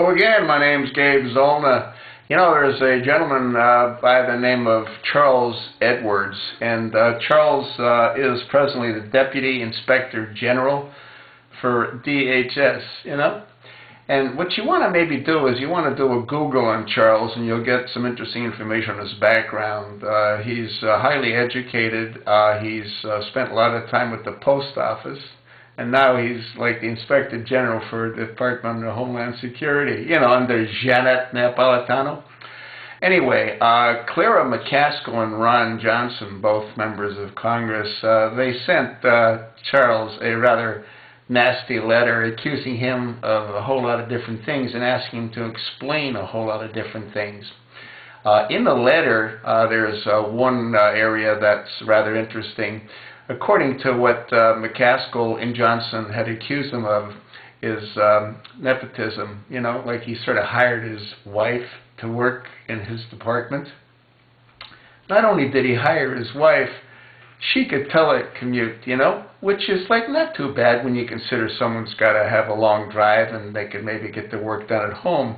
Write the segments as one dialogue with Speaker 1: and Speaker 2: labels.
Speaker 1: Hello again, my name's Gabe Zollner. You know, there's a gentleman by the name of Charles Edwards, and Charles is presently the Deputy Inspector General for DHS, you know. And what you want to maybe do is you want to do a Google on Charles, and you'll get some interesting information on his background. He's highly educated. He's spent a lot of time with the post office. And now he's like the Inspector General for the Department of Homeland Security, you know, under Janet Napolitano. Anyway, Clara McCaskill and Johnson, both members of Congress, they sent Charles a rather nasty letter accusing him of a whole lot of different things and asking him to explain a whole lot of different things. In the letter, there's one area that's rather interesting. According to what McCaskill and Johnson had accused him of, is nepotism. You know, like he sort of hired his wife to work in his department. Not only did he hire his wife, she could telecommute, you know, which is like not too bad when you consider someone's got to have a long drive and they could maybe get the work done at home.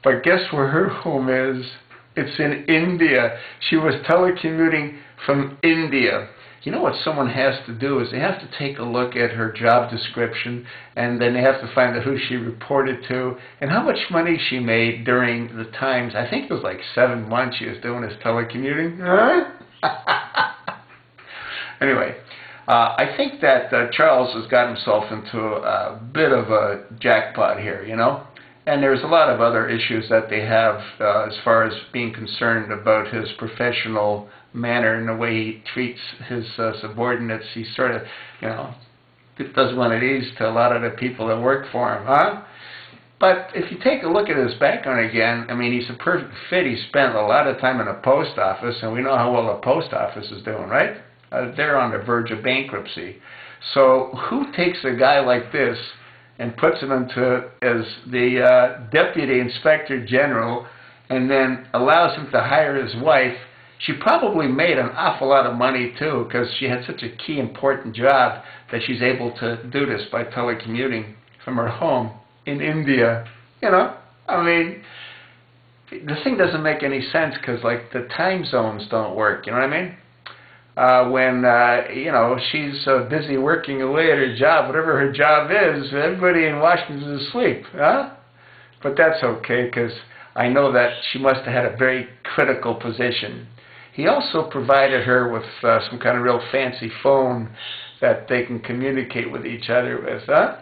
Speaker 1: But guess where her home is? It's in India. She was telecommuting from India. You know what someone has to do is they have to take a look at her job description, and then they have to find out who she reported to and how much money she made during the times. I think it was like 7 months she was doing this telecommuting. Anyway, I think that Charles has got himself into a bit of a jackpot here, you know. And there's a lot of other issues that they have as far as being concerned about his professional manner and the way he treats his subordinates. He sort of, you know, does one of these to a lot of the people that work for him, huh? But if you take a look at his background again, I mean, he's a perfect fit. He spent a lot of time in the post office, and we know how well the post office is doing, right? They're on the verge of bankruptcy. So who takes a guy like this and puts him into as the Deputy Inspector General and then allows him to hire his wife? She probably made an awful lot of money too, because she had such a key important job that she's able to do this by telecommuting from her home in India. You know, I mean, the thing doesn't make any sense because like the time zones don't work, you know what I mean? You know, she's busy working away at her job, whatever her job is, everybody in Washington is asleep, huh? But that's okay, because I know that she must have had a very critical position. He also provided her with some kind of real fancy phone that they can communicate with each other with, huh?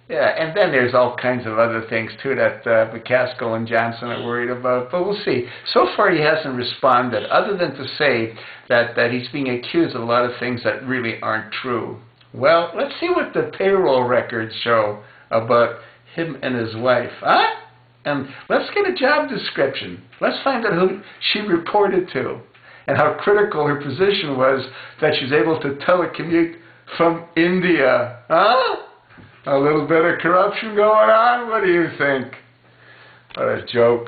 Speaker 1: Yeah, and then there's all kinds of other things too that McCaskill and Johnson are worried about, but we'll see. So far he hasn't responded, other than to say that he's being accused of a lot of things that really aren't true. Well, let's see what the payroll records show about him and his wife, huh? And let's get a job description. Let's find out who she reported to and how critical her position was that she's able to telecommute from India, huh? A little bit of corruption going on? What do you think? What a joke.